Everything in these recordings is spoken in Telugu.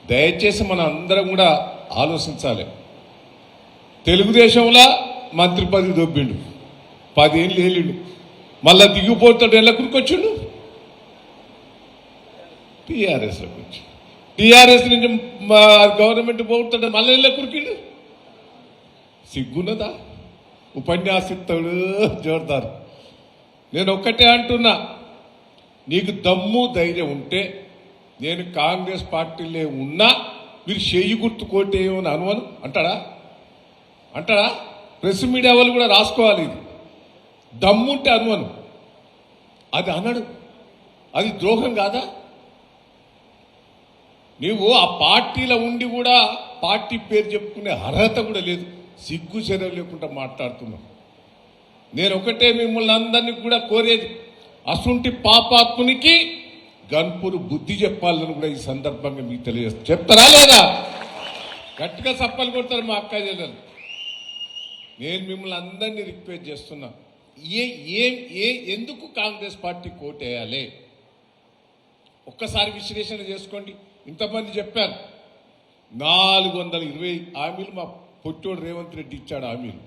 దయచేసి మనం అందరం కూడా ఆలోచించాలి. తెలుగుదేశంలో మంత్రి పదవి దొబ్బిండు, 10 ఏళ్ళు ఏలిండు, మళ్ళా దిగిపోతాడు, ఎలా కురికొచ్చిండు టీఆర్ఎస్లోకి వచ్చి, టీఆర్ఎస్ నుంచి గవర్నమెంట్ పోతాడు, మళ్ళీ ఎలా కురికిండు. సిగ్గున్నదా? ఉపన్యాసిస్తాడు జోర్దారు. నేను ఒక్కటే అంటున్నా, నీకు దమ్ము ధైర్యం ఉంటే నేను కాంగ్రెస్ పార్టీలో ఉన్నా మీరు చెయ్యి గుర్తు కోటేయమని అనువను అంటాడా? ప్రెస్ మీడియా వాళ్ళు కూడా రాసుకోవాలి, ఇది దమ్ముంటే అనువను. అది అనడు, అది ద్రోహం కాదా? నువ్వు ఆ పార్టీలో ఉండి కూడా పార్టీ పేరు చెప్పుకునే అర్హత కూడా లేదు, సిగ్గు చర్య లేకుండా మాట్లాడుతున్నావు. నేను ఒకటే మిమ్మల్ని అందరినీ కూడా కోరేది, అసుంటి పాపాత్మునికి గన్పూర్ బుద్ధి చెప్పాలని కూడా ఈ సందర్భంగా మీకు తెలియజేస్తా. చెప్తారా లేదా? గట్టిగా చప్పలు కొడతారు మా అక్క చెల్లెలు. నేను మిమ్మల్ని అందరినీ రిక్వెస్ట్ చేస్తున్నా, ఎందుకు కాంగ్రెస్ పార్టీ కోటేయాలి ఒక్కసారి విశ్లేషణ చేసుకోండి. ఇంతమంది చెప్పారు 420 హామీలు మా పొట్టోడు రేవంత్ రెడ్డి ఇచ్చాడు. హామీలు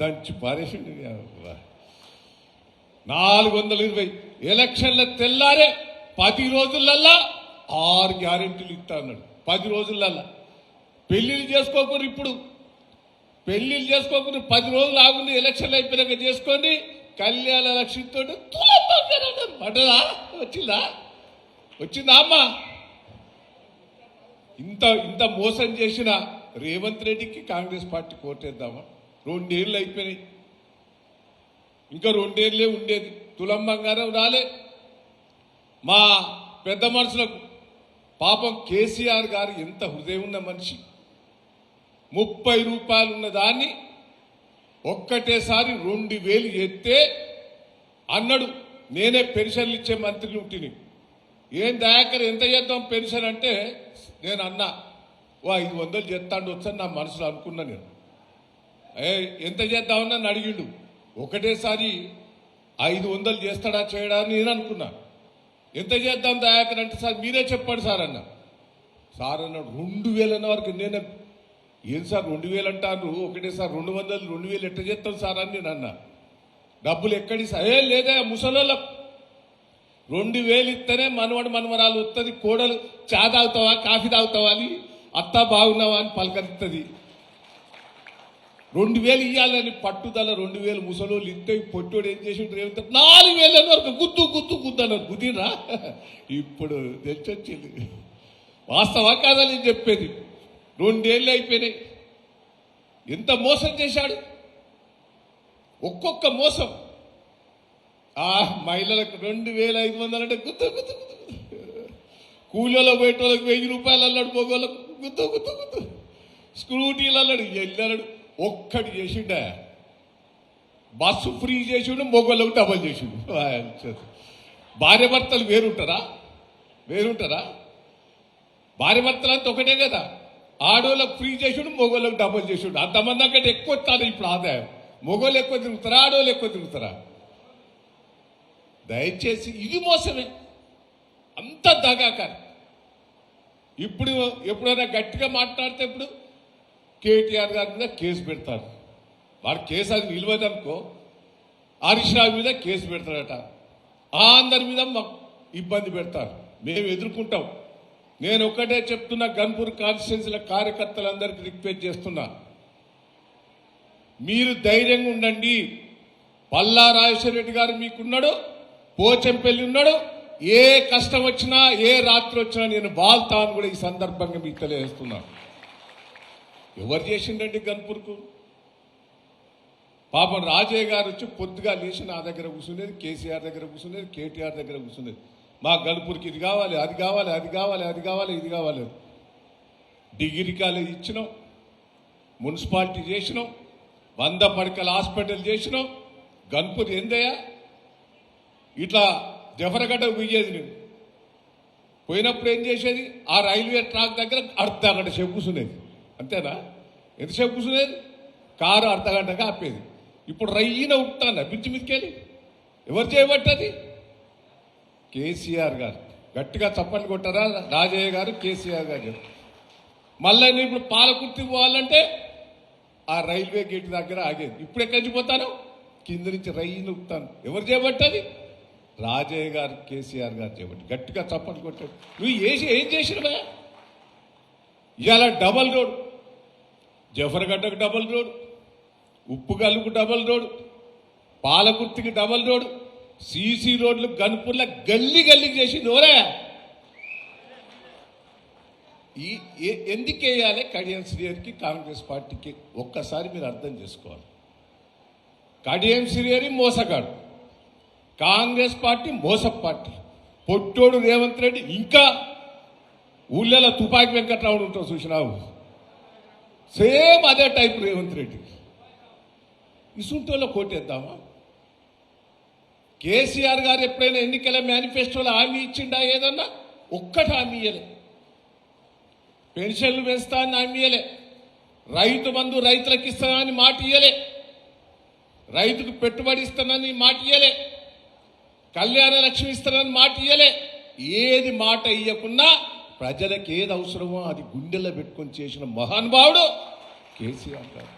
దంచి పారేసిండు. 420 ఎలక్షన్ల తెల్లారే 10 రోజులల్లా 6 గ్యారెంటీలు ఇస్తా అన్నాడు. 10 రోజులల్లా పెళ్లిళ్ళు చేసుకోకూడదు. ఇప్పుడు పెళ్లిళ్ళు చేసుకోకూడదు, 10 రోజులు ఆగుంది, ఎలక్షన్లు అయిపోయాక చేసుకోండి. కళ్యాణ లక్ష్మితో పడ్డదా? వచ్చిందా అమ్మా? ఇంత మోసం చేసిన రేవంత్ రెడ్డికి కాంగ్రెస్ పార్టీ కోటేద్దామా? 2 ఏళ్ళు అయిపోయినాయి, ఇంకా 2 ఏళ్ళే ఉండేది. తులం బంగారం రాలే. మా పెద్ద మనుషులకు పాపం కేసీఆర్ గారు ఎంత హృదయం ఉన్న మనిషి, 30 రూపాయలు ఉన్న దాన్ని ఒక్కటేసారి 2000 ఎత్తే అన్నాడు, నేనే పెన్షన్లు ఇచ్చే మంత్రిని ఉంటిని. ఏం దయాకర్ ఎంత చేద్దాం పెన్షన్ అంటే నేను అన్నా, 500 చేస్తాడు వచ్చని నా మనసులో అనుకున్నా. నేను ఎంత చేద్దామని నన్ను అడిగిండు. ఒకటేసారి 500 చేస్తాడా చేయడా అని నేను అనుకున్నా. ఎంత చేద్దాం దయాకర్ అంటే, సార్ మీరే చెప్పండి సార్ అన్న. సార్ అన్నాడు 2000 అన్న వరకు. నేను ఏం సార్ 2000 అంటారు, ఒకటేసారి 200 2000 ఎట్ట చేస్తాం సార్ అని నేను అన్నా. డబ్బులు ఎక్కడి సార్? లేదా ముసలోళ్ళకు 2000 ఇస్తేనే మనవడు మనవరాలు వస్తుంది, కోడలు చా తాగుతావా కాఫీ తాగుతావా అని, అత్త బాగున్నావా అని పలకరిస్తుంది. 2000 ఇవ్వాలని పట్టుదల 2000 ముసలోళ్ళు ఇస్తే పొట్టోడు ఏం చేసి 4000 వరకు గుద్దు అన్నారు. గుద్దిరా ఇప్పుడు తెచ్చొచ్చింది. వాస్తవా కాదా నేను చెప్పేది? 2 ఏళ్ళు అయిపోయినాయి. ఎంత మోసం చేశాడు, ఒక్కొక్క మోసం. మహిళలకు 2500 అంటే గుద్దు. కూలీలో పోయేటోళ్ళకి 1000 రూపాయలు అన్నాడు, మొగోళ్ళకు గుద్దు. స్కూటీలు అన్నాడు, వెళ్ళాడు. ఒక్కటి చేసిండా, బస్సు ఫ్రీ చేసిండు, మొగోళ్ళకు డబల్ చేసిండు. భార్య భర్తలు వేరుంటారా? భార్య భర్తలు అంతా ఒకటే కదా. ఆడోళ్ళకు ఫ్రీ చేసిండు, మొగోళ్ళకు డబల్ చేసిండు. అంతమంది అక్కడ ఎక్కువ వస్తారు ఇప్పుడు ఆదాయం. మొగోళ్ళు ఎక్కువ తిరుగుతారా, ఆడోళ్ళు ఎక్కువ తిరుగుతారా? దయచేసి ఇది మోసమే, అంత దగాకారు. ఇప్పుడు ఎప్పుడైనా గట్టిగా మాట్లాడితే ఇప్పుడు కేటీఆర్ గారి మీద కేసు పెడతారు. వాడు కేసు అది నిలవదనుకో, హరీష్ రావు మీద కేసు పెడతాడట, అందరి మీద మాకు ఇబ్బంది పెడతారు. మేము ఎదుర్కొంటాం. నేను ఒక్కటే చెప్తున్నా, గన్పూర్ కాన్స్టిట్యున్సీల కార్యకర్తలందరికీ రిక్వెస్ట్ చేస్తున్నా, మీరు ధైర్యంగా ఉండండి. పల్లా రాజేశ్వర రెడ్డి గారు మీకున్నాడు, పోచంపల్లి ఉన్నాడు. ఏ కష్టం వచ్చినా, ఏ రాత్రి వచ్చినా నేను బాల్తా అని కూడా ఈ సందర్భంగా మీకు తెలియజేస్తున్నా. ఎవరు చేసిండండి గన్పూర్కు? పాపం రాజయ్య గారు వచ్చి పొద్దుగా లేచి నా దగ్గర కూర్చునేది, కేసీఆర్ దగ్గర కూర్చునేది, కేటీఆర్ దగ్గర కూర్చునేది. మా గన్పూర్కి ఇది కావాలి, అది కావాలి, ఇది కావాలి. డిగ్రీ కాలేజ్ ఇచ్చినాం, మున్సిపాలిటీ చేసినాం, 100 పడకల హాస్పిటల్ చేసినాం. గన్పూర్ ఏందయ్యా? ఇట్లా జఫరగడ్డ పోయేది. నేను పోయినప్పుడు ఏం చేసేది, ఆ రైల్వే ట్రాక్ దగ్గర అర్ధగంట సేపు కూర్చునేది. అంతేనా? ఎంతసేపు కూర్చునేది? కారు అర్ధగంటగా ఆపేది. ఇప్పుడు రయ్యిన ఉంటాను పిచ్చి మితికెళ్ళి. ఎవరు చేయబట్టది? కేసీఆర్ గారు. గట్టిగా చప్పట్లు కొట్టారా రాజయ్య గారు కేసీఆర్ గారు చెప్పు. మళ్ళీ నేను ఇప్పుడు పాలకుర్తి పోవాలంటే ఆ రైల్వే గేట్ దగ్గర ఆగేది. ఇప్పుడు ఎక్కడి నుంచి పోతాను? కింద నుంచి రైలు నొక్కుతాను. ఎవరు చేపట్టది? రాజయ్య గారు కేసీఆర్ గారు చేపట్టి. గట్టిగా చప్పట్లు కొట్టాడు. నువ్వు ఏం చేసినవా? ఇవాళ డబల్ రోడ్, జఫర్గడ్డకు డబల్ రోడ్, ఉప్పుగల్లుకు డబల్ రోడ్, పాలకుర్తికి డబల్ రోడ్, సీసీ రోడ్లు గన్పూర్ల గల్లీ గల్లీకి చేసి నోరా. ఎందుకు వేయాలి కడియం శ్రీహరికి కాంగ్రెస్ పార్టీకి? ఒక్కసారి మీరు అర్థం చేసుకోవాలి. కడియం శ్రీహరి మోసగాడు, కాంగ్రెస్ పార్టీ మోస పార్టీ. పొట్టోడు రేవంత్ రెడ్డి ఇంకా ఊళ్ళలో తుపాకి వెంకట్రావుడు ఉంటావు చూసినావు, సేమ్ అదే టైప్ రేవంత్ రెడ్డి. ఇసుంటోలో కోటేద్దామా? కేసీఆర్ గారు ఎప్పుడైనా ఎన్నికల మేనిఫెస్టోలో హామీ ఇచ్చిండా? ఏదన్నా ఒక్కటి హామీ ఇయ్యలే. పెన్షన్లు పెంచుతా అని హామీ ఇయ్యలే. రైతు బంధు రైతులకు ఇస్తానని మాట ఇయ్యలే. రైతుకు పెట్టుబడి ఇస్తానని మాట ఇయ్యలే. కళ్యాణ లక్ష్మి ఇస్తానని మాట ఇయ్యలే. ఏది మాట ఇయ్యకున్నా ప్రజలకు ఏది అవసరమో అది గుండెల్లో పెట్టుకొని చేసిన మహానుభావుడు కేసీఆర్ గారు.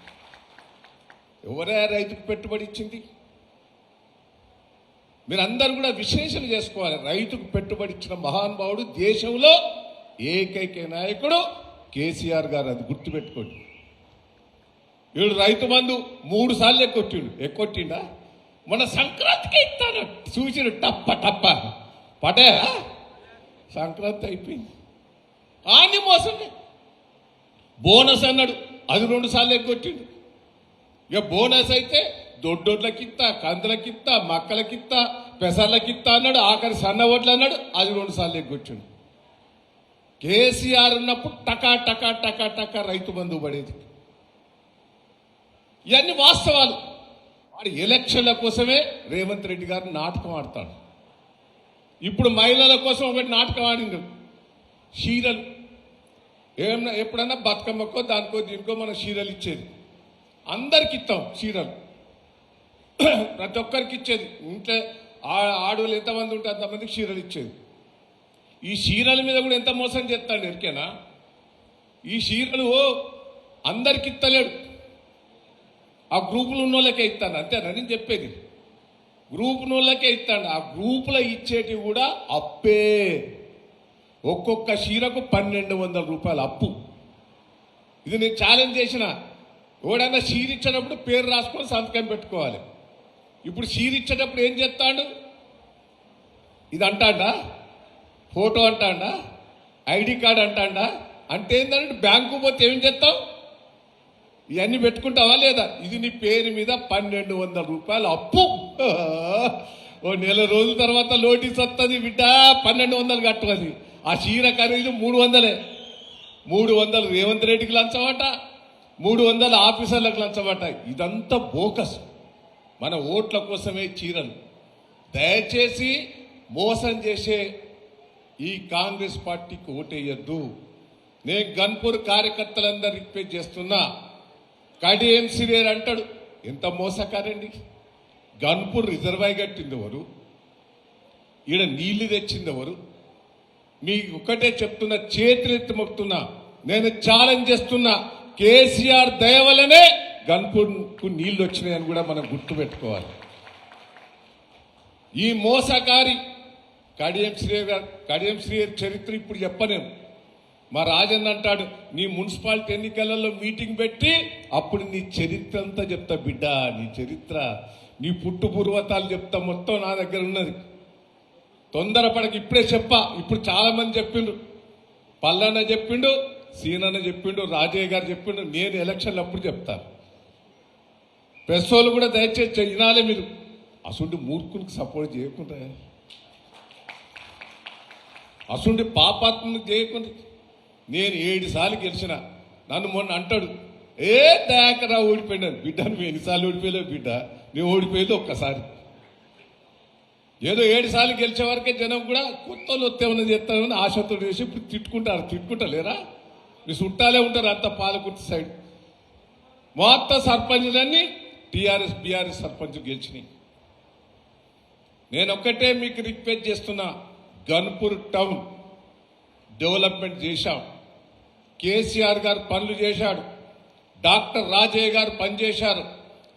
ఎవరే రైతుకు పెట్టుబడి ఇచ్చింది? మీరందరూ కూడా విశ్లేషణ చేసుకోవాలి. రైతుకు పెట్టుబడి ఇచ్చిన మహానుభావుడు దేశంలో ఏకైక నాయకుడు కేసీఆర్ గారు. అది గుర్తుపెట్టుకోండి. వీడు రైతు బంధు 3 సార్లు ఎక్కొట్టిండా? మన సంక్రాంతికి ఇస్తాను చూసిడు టప్ప టప్ప పటే సంక్రాంతి అయిపోయింది. ఆని మోసండి. బోనస్ అన్నాడు, అది 2 సార్లు ఎక్కొట్టిండు. ఇక బోనస్ అయితే దొడ్డోడ్లకిత్తా, కందులకిత్తా, మక్కలకిత్తా, పెసర్లకిత్తా అన్నాడు. ఆఖరి సన్న ఓట్లు అన్నాడు, అది 2 సార్లు ఎగ్గొచ్చాడు. కేసీఆర్ ఉన్నప్పుడు టకా టకా టకా టకా రైతు బంధు పడేది. ఇవన్నీ వాస్తవాలు. వాడు ఎలక్షన్ల కోసమే రేవంత్ రెడ్డి గారు నాటకం ఆడతాడు. ఇప్పుడు మహిళల కోసం ఒకటి నాటకం ఆడిండు. చీరలు ఏమన్నా ఎప్పుడన్నా బతుకమ్మకో దానికో దీనికో మనం చీరలు ఇచ్చేది. అందరికి ఇస్తాం చీరలు, ప్రతి ఒక్కరికి ఇచ్చేది. ఇంట్లో ఆడవాళ్ళు ఎంతమంది ఉంటే అంతమందికి చీరలు ఇచ్చేది. ఈ చీరల మీద కూడా ఎంత మోసం చేస్తాడు ఎరికేనా? ఈ చీరలు అందరికి ఇస్తలేడు, ఆ గ్రూపులు ఉన్న వాళ్ళకే ఇస్తాను. అంతేనా నేను చెప్పేది? గ్రూప్ వాళ్ళకే ఇస్తాడు. ఆ గ్రూపులో ఇచ్చేటివి కూడా అప్పే. ఒక్కొక్క చీరకు 1200 రూపాయలు అప్పు. ఇది నేను ఛాలెంజ్ చేసిన. ఎవడన్నా చీర ఇచ్చేటప్పుడు పేరు రాసుకొని సంతకం పెట్టుకోవాలి. ఇప్పుడు చీర ఇచ్చేటప్పుడు ఏం చేస్తాడు? ఇది అంటాడా? ఫోటో అంటాడా? ఐడి కార్డు అంటాడా? అంటే ఏంటంటే బ్యాంకు పోతే ఏం చేస్తావు? ఇవన్నీ పెట్టుకుంటావా లేదా? ఇది నీ పేరు మీద 1200 రూపాయలు అప్పు. ఓ నెల రోజుల తర్వాత నోటీస్ వస్తుంది, బిడ్డ 1200 కట్టవాలి. ఆ చీర ఖరీదు 300. 300 రేవంత్ రెడ్డికి లంచమట, 300 ఆఫీసర్లకు లంచమట. ఇదంతా బోకస్. మన ఓట్ల కోసమే చీరలు. దయచేసి మోసం చేసే ఈ కాంగ్రెస్ పార్టీకి ఓటేయద్దు. నేను గన్పూర్ కార్యకర్తలందరూ రిక్వెస్ట్ చేస్తున్నా. కడియం శ్రీహరి అంటాడు, ఎంత మోసకారండి. గన్పూర్ రిజర్వాయర్ కట్టింది ఎవరు? ఈడ నీళ్లు తెచ్చింది ఎవరు? మీకు ఒక్కటే చెప్తున్నా, చేతులెత్తి మొక్కుతున్నా, నేను ఛాలెంజ్ చేస్తున్నా. కేసీఆర్ దయ వల్లనే గన్పూర్కు నీళ్లు వచ్చినాయని కూడా మనం గుర్తుపెట్టుకోవాలి. ఈ మోసకారి కడియం శ్రీహరి చరిత్ర ఇప్పుడు చెప్పలేము. మా రాజన్న అంటాడు, నీ మున్సిపాలిటీ ఎన్నికలలో మీటింగ్ పెట్టి అప్పుడు నీ చరిత్ర అంతా చెప్తా బిడ్డ. నీ చరిత్ర, నీ పుట్టు పూర్వతాలు చెప్తా, మొత్తం నా దగ్గర ఉన్నది. తొందరపడక, ఇప్పుడే చెప్పా. ఇప్పుడు చాలా మంది చెప్పిండు, పల్లన్న చెప్పిండు, సీనన్న చెప్పిండు, రాజయ్య గారు చెప్పిండు. నేను ఎలక్షన్లు అప్పుడు చెప్తాను. ప్రెస్ వాళ్ళు కూడా దయచేసి వినాలి. మీరు అసలు మూర్ఖునికి సపోర్ట్ చేయకుండా, అసలు పాపాత్మకు చేయకుండా. నేను 7 సార్లు గెలిచిన. నన్ను మొన్న అంటాడు, ఏ దయాకరా ఓడిపోయినాను. బిడ్డ నువ్వు ఎన్నిసార్లు ఓడిపోయలేవు బిడ్డ, నువ్వు ఓడిపోయేది ఒక్కసారి. ఏదో 7 సార్లు గెలిచే వరకే జనం కూడా కొత్త వస్తేమన్నా చేస్తామని ఆశతో చేసి ఇప్పుడు తిట్టుకుంటాలేరా? మీ చుట్టాలే ఉంటారు అంత పాలకుర్తి సైడ్. మొత్తం సర్పంచులన్నీ టీఆర్ఎస్ బీఆర్ఎస్ సర్పంచ్ గెలిచినాయి. నేను ఒక్కటే మీకు రిక్వెస్ట్ చేస్తున్నా, గన్పూర్ టౌన్ డెవలప్మెంట్ చేశాం. కేసీఆర్ గారు పనులు చేశాడు. డాక్టర్ రాజయ్య గారు పనిచేశారు.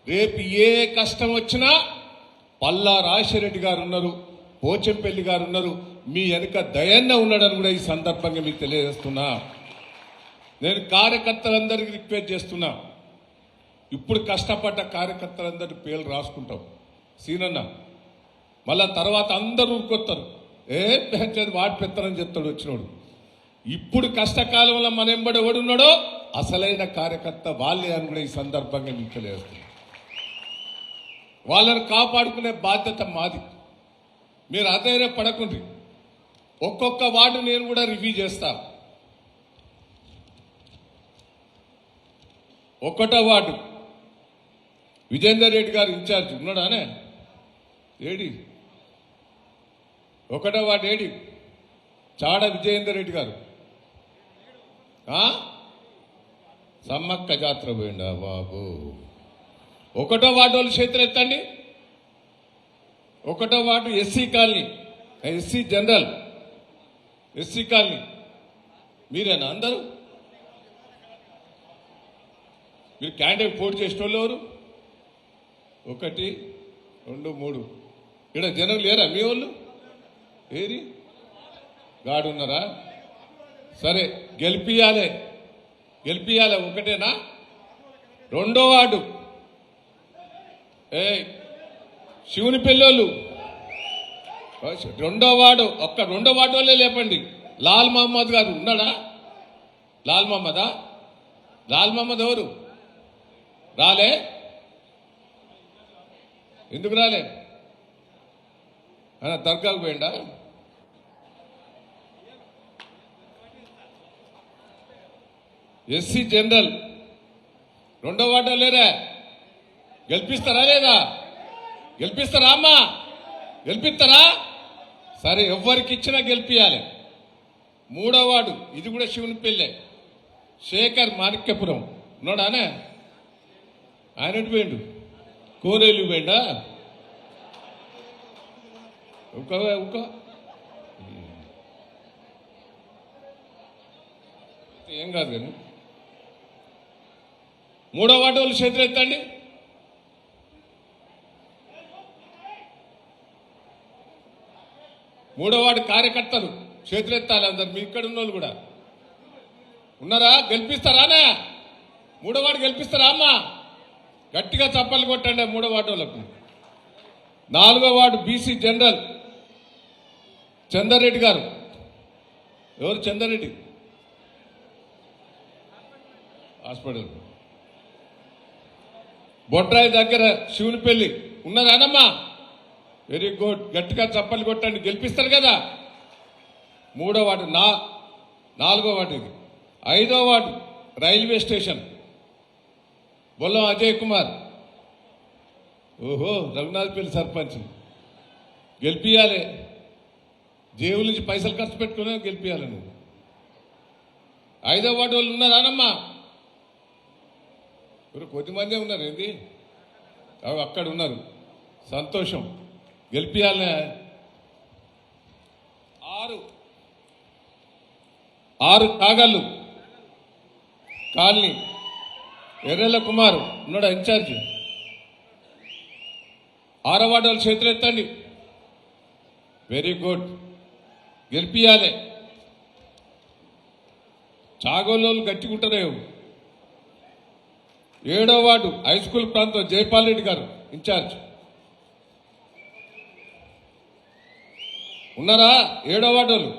రేపు ఏ కష్టం వచ్చినా పల్లా రాజశేఖర గారు ఉన్నారు, పోచంపల్లి గారు ఉన్నారు, మీ వెనుక దయన్న ఉన్నాడని కూడా ఈ సందర్భంగా మీకు తెలియజేస్తున్నా. నేను కార్యకర్తలందరికీ రిక్వెస్ట్ చేస్తున్నా, ఇప్పుడు కష్టపడ్డ కార్యకర్తలందరి పేర్లు రాసుకుంటాం సీనన్న. మళ్ళా తర్వాత అందరూ ఊరుకొస్తారు, వాటి పెత్తనని చెప్తాడు వచ్చినోడు. ఇప్పుడు కష్టకాలంలో మన ఎంబడి ఎవడున్నాడో అసలైన కార్యకర్త వాళ్ళే అని కూడా ఈ సందర్భంగా మీకు తెలియజేస్తుంది. వాళ్ళని కాపాడుకునే బాధ్యత మాది. మీరు అధైర్య పడకుండ్రి. ఒక్కొక్క వార్డు నేను కూడా రివ్యూ చేస్తా. 1వ వార్డు విజేందర్ రెడ్డి గారు ఇన్ఛార్జ్ ఉన్నాడానే? ఏడి 1వ వార్డు ఏడి? చాడ విజయేందర్ రెడ్డి గారు సమ్మక్క జాతర పోయిండా బాబు? 1వ వార్డు వాళ్ళు చేతులు ఎత్తండి. 1వ ward SC colony, SC general, SC colony మీరేనా అందరూ? మీరు క్యాండిడేట్ పోటీ చేసిన వాళ్ళు ఎవరు? 1, 2, 3 ఇక్కడ జనం లేరా మీ వాళ్ళు? ఏరి గాడున్నారా? సరే గెలిపియాలే, గెలిపియాలే. ఒకటేనా? 2వ వార్డు శివుని పెళ్ళోళ్ళు 2వ వార్డు. 2వ వార్డు వాళ్ళే లేపండి. లాల్ మహమ్మద్ గారు ఉన్నాడా? లాల్ మహమ్మదా? లాల్ మహమ్మద్ ఎవరు? రాలే? ఎందుకు రాలే? దర్గాకు పోయిండా? ఎస్సీ జనరల్ 2వ వార్డు లేరా? గెలిపిస్తారా లేదా? గెలిపిస్తారా అమ్మా? గెలిపిస్తారా? సరే, ఎవరికి ఇచ్చినా గెలిపియాలి. 3వ వార్డు ఇది కూడా శివుని పెళ్ళే. శేఖర్ మాణిక్యపురం ఉన్నాడానే? ఆయన ఎటు పోయిండు? కోరేలు పోయిండా? ఏం కాదు కానీ 3వ వార్డు వాళ్ళు చేతులు ఎత్తండి. మూడో వార్డు కార్యకర్తలు చేతులు ఎత్తాలి అందరు. మీ ఇక్కడ ఉన్న వాళ్ళు కూడా ఉన్నారా? గెలిపిస్తారానా? 3వ వార్డు గెలిపిస్తారా అమ్మా? గట్టిగా చప్పలు కొట్టండి 3వ వార్డు వాళ్ళకు. 4వ వార్డు బీసీ జనరల్ చంద్రరెడ్డి గారు. ఎవరు చంద్రరెడ్డి? హాస్పిటల్ బొడ్రాయి దగ్గర శివునిపల్లి ఉన్నదానమ్మా? Very good. గట్టిగా చప్పలు కొట్టండి. గెలిపిస్తారు కదా. 3వ వార్డు 4వ వార్డు ఇది. 5వ ward railway station Bollam Ajay Kumar. ఓహో, రఘునాథ్పల్లి సర్పంచ్. గెలిపియాలి. జేబుల నుంచి పైసలు ఖర్చు పెట్టుకునే గెలిపియాలి నువ్వు. 5వ వార్డు వాళ్ళు ఉన్నారానమ్మా? కొద్దిమందే ఉన్నారు. ఏంది అక్కడ ఉన్నారు. సంతోషం. గెలిపియాలనే. 6 కాగళ్ళు కాలనీ ఎర్రెల కుమార్ ఉన్నాడు ఇన్ఛార్జ్. 6వ వార్డు వాళ్ళు చేతులు ఎత్తండి. Very good. గెలిపియాలి. చాగోళ్ళు గట్టిగుంటారే. 7వ వార్డు హై స్కూల్ ప్రాంతం జైపాల్ రెడ్డి గారు ఇన్ఛార్జ్ ఉన్నారా? 7వ వార్డు వాళ్ళు.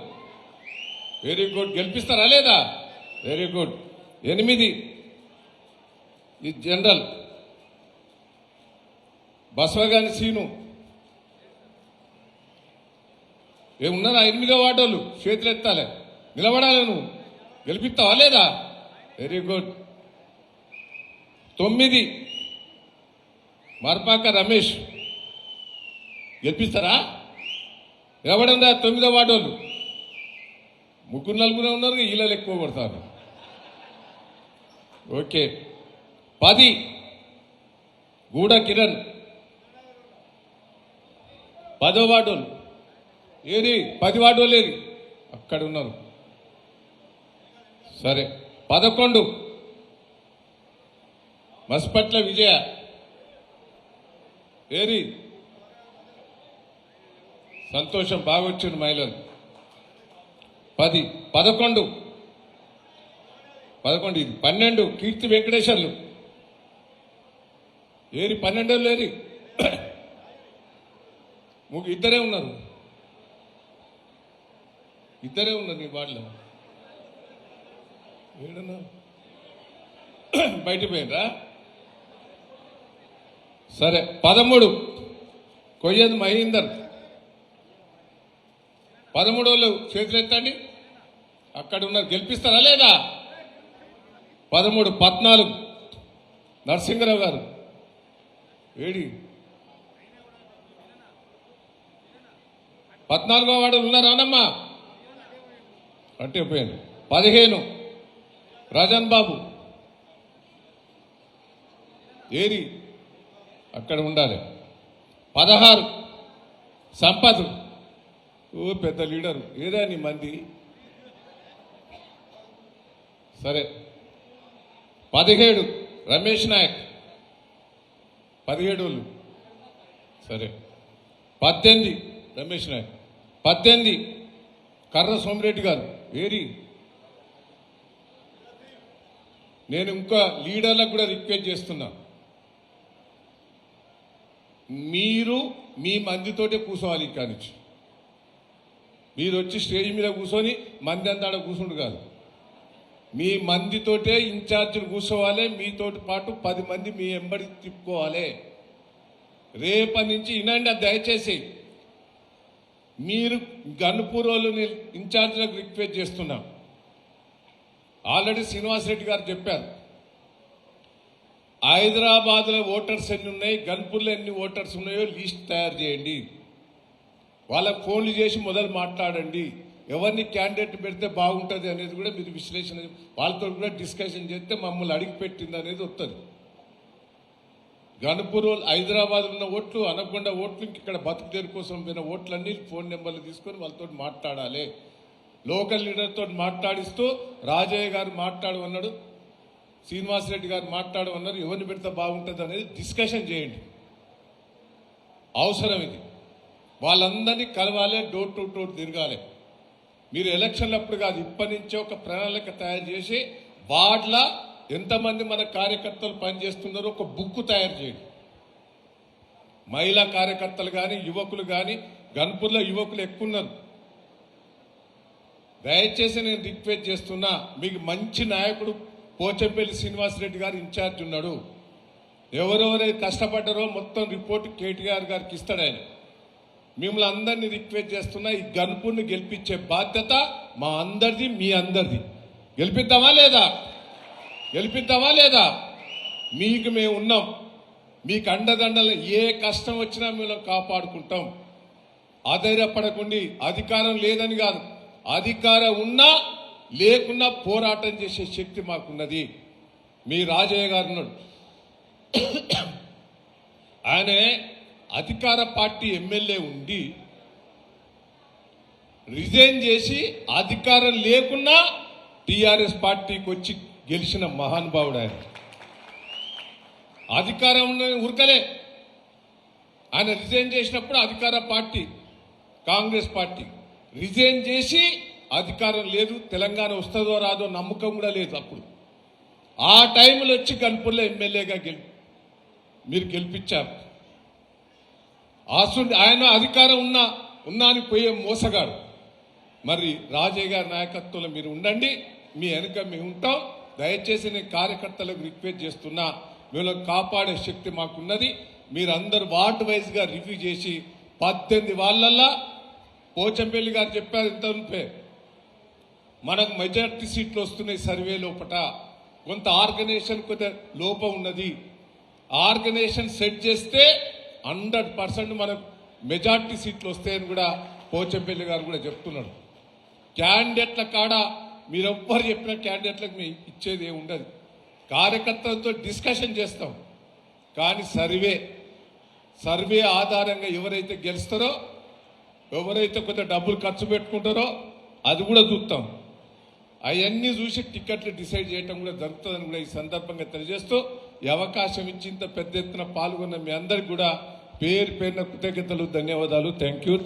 Very good. గెలిపిస్తారా లేదా? Very good. 8 ఈ జనరల్ బసవగాని సీను. ఏమున్నారా? 8వ వార్డు వాళ్ళు చేతులు ఎత్తాలి. నిలబడాలి. నువ్వు గెలిపిస్తావా లేదా? Very good. 9 మర్పాక రమేష్. గెలిపిస్తారా? ఎవడన్నా? 9వ వార్డు వాళ్ళు 3-4 ఉన్నారు. ఈలలు ఎక్కువ కొడతారు. ఓకే. 10 గూడ కిరణ్ 10వ వార్డు వాళ్ళు. ఏరి 10 వార్డు లేరు అక్కడ ఉన్నారు. సరే 11 మస్పట్ల విజయ ఏరి సంతోషం బాగా వచ్చింది మహిళలు 10 11 ఇది 12 కీర్తి వెంకటేశ్వర్లు ఏరి 12 లేరి ఇద్దరే ఉన్నారు నీ వార్డులో ఏడన్నా బయట పోయినరా. సరే 13 కొయ్యదు మహేందర్ 13 వాళ్ళు చేతులు ఎత్తండి అక్కడ ఉన్నారు గెలిపిస్తారా లేదా. 13 14 నరసింహరావు గారు ఏడి 14వ వాడు ఉన్నారానమ్మా అంటే పోయాను. 15 రాజన్ బాబు ఏరి అక్కడ ఉండాలి. 16 సంపత్ ఓ పెద్ద లీడరు ఏదా నీ మంది. సరే 17 రమేష్ నాయక్ 17 వాళ్ళు సరే. 18 రమేష్ నాయక్ 18 కర్ర సోమిరెడ్డి గారు ఏరి. నేను ఇంకా లీడర్లకు కూడా రిక్వెస్ట్ చేస్తున్నా మీరు మీ మందితోటే కూర్చోవాలి. ఇక్కడి నుంచి మీరు వచ్చి స్టేజ్ మీద కూర్చొని మంది అంతా ఆడ కూర్చుండు కాదు. మీ మందితోటే ఇన్ఛార్జీలు కూర్చోవాలి. మీతోటి పాటు 10 మంది మీ ఎంబడి తిప్పుకోవాలి. రేపటి నుంచి వినండి అది దయచేసి. మీరు గన్పూర్ వాళ్ళు ఇన్ఛార్జీలకు రిక్వెస్ట్ చేస్తున్నాం. ఆల్రెడీ శ్రీనివాసరెడ్డి గారు చెప్పారు హైదరాబాద్లో ఓటర్స్ ఎన్ని ఉన్నాయి, గన్పూర్లో ఎన్ని ఓటర్స్ ఉన్నాయో లిస్ట్ తయారు చేయండి. వాళ్ళకు ఫోన్లు చేసి మొదలు మాట్లాడండి. ఎవరిని క్యాండిడేట్ పెడితే బాగుంటుంది అనేది కూడా మీరు విశ్లేషణ వాళ్ళతో కూడా డిస్కషన్ చేస్తే మమ్మల్ని అడిగి పెట్టింది అనేది వస్తుంది. గన్పూర్ హైదరాబాద్ ఉన్న ఓట్లు అనకొండ ఓట్లు ఇక్కడ బతుకుదేరు కోసం పోయిన ఓట్లన్నీ ఫోన్ నెంబర్లు తీసుకొని వాళ్ళతో మాట్లాడాలి. లోకల్ లీడర్తో మాట్లాడిస్తూ రాజయ్య గారు మాట్లాడమన్నాడు, శ్రీనివాసరెడ్డి గారు మాట్లాడమన్నారు. ఎవరిని పెడితే బాగుంటుంది అనేది డిస్కషన్ చేయండి. అవసరం ఇది. వాళ్ళందరినీ కలవాలి, డోర్ టు డోర్ తిరగాలి. మీరు ఎలక్షన్లప్పుడు కాదు ఇప్పటి నుంచే ఒక ప్రణాళిక తయారు చేసి వార్డుల ఎంతమంది మన కార్యకర్తలు పనిచేస్తున్నారో ఒక బుక్ తయారు చేయండి. మహిళా కార్యకర్తలు కానీ యువకులు కానీ గన్పూర్లో యువకులు ఎక్కువ ఉన్నారు. దయచేసి నేను రిక్వెస్ట్ చేస్తున్నా, మీకు మంచి నాయకుడు పోచంపల్లి శ్రీనివాసరెడ్డి గారు ఇన్ఛార్జ్ ఉన్నాడు. ఎవరెవరైతే కష్టపడ్డారో మొత్తం రిపోర్ట్ కేటీఆర్ గారికి ఇస్తాడు ఆయన. మిమ్మల్ని అందరినీ రిక్వెస్ట్ చేస్తున్నా, ఈ గన్పూర్ని గెలిపించే బాధ్యత మా అందరిది, మీ అందరిది. గెలిపిద్దామా లేదా? మీకు మేము ఉన్నాం. మీకు అండదండలు ఏ కష్టం వచ్చినా మేము కాపాడుకుంటాం. అధైర్యపడకండి. అధికారం లేదని కాదు, అధికారం ఉన్నా లేకున్నా పోరాటం చేసే శక్తి మాకున్నది. మీ రాజయ్య గారు ఉన్నాడు, ఆయన అధికార పార్టీ ఎమ్మెల్యే ఉండి రిజైన్ చేసి అధికారం లేకున్నా టీఆర్ఎస్ పార్టీకి వచ్చి గెలిచిన మహానుభావుడు ఆయన. అధికారం ఉరకలే. ఆయన రిజైన్ చేసినప్పుడు అధికార పార్టీ కాంగ్రెస్ పార్టీ రిజైన్ చేసి అధికారం లేదు, తెలంగాణ వస్తుందో రాదో నమ్మకం కూడా లేదు. అప్పుడు ఆ టైంలో వచ్చి గన్పూర్లో ఎమ్మెల్యేగా మీరు గెలిపించారు. ఆయన అధికారం ఉన్నా అని పోయే మోసగాడు. మరి రాజయ్య గారి నాయకత్వంలో మీరు ఉండండి, మీ వెనుక మేము ఉంటాం. దయచేసి నేను కార్యకర్తలకు రిక్వెస్ట్ చేస్తున్నా, మిమ్మల్ని కాపాడే శక్తి మాకున్నది. మీరందరూ వార్డు వైజ్గా రివ్యూ చేసి 18 వాళ్ళల్లో పోచంపల్లి గారు చెప్పారు ఇంత మనకు మెజార్టీ సీట్లు వస్తున్నాయి. సర్వే లోపట కొంత ఆర్గనైజేషన్ కొంత లోపం ఉన్నది. ఆర్గనైజేషన్ సెట్ చేస్తే 100% మనకు మెజార్టీ సీట్లు వస్తాయని కూడా పోచంపల్లి గారు కూడా చెప్తున్నాడు. క్యాండిడేట్ల కాడ మీరెవ్వరు చెప్పిన క్యాండిడేట్లకు మేము ఇచ్చేది ఏమి ఉండదు. కార్యకర్తలతో డిస్కషన్ చేస్తాం, కానీ సర్వే ఆధారంగా ఎవరైతే గెలుస్తారో ఎవరైతే కొంత డబ్బులు ఖర్చు పెట్టుకుంటారో అది కూడా చూస్తాం. అవన్నీ చూసి టికెట్లు డిసైడ్ చేయడం కూడా జరుగుతుందని కూడా ఈ సందర్భంగా తెలియజేస్తూ ఈ అవకాశం ఇచ్చి ఇంత పెద్ద ఎత్తున పాల్గొన్న మీ అందరికి కూడా పేరు పేరున కృతజ్ఞతలు, ధన్యవాదాలు. Thank you.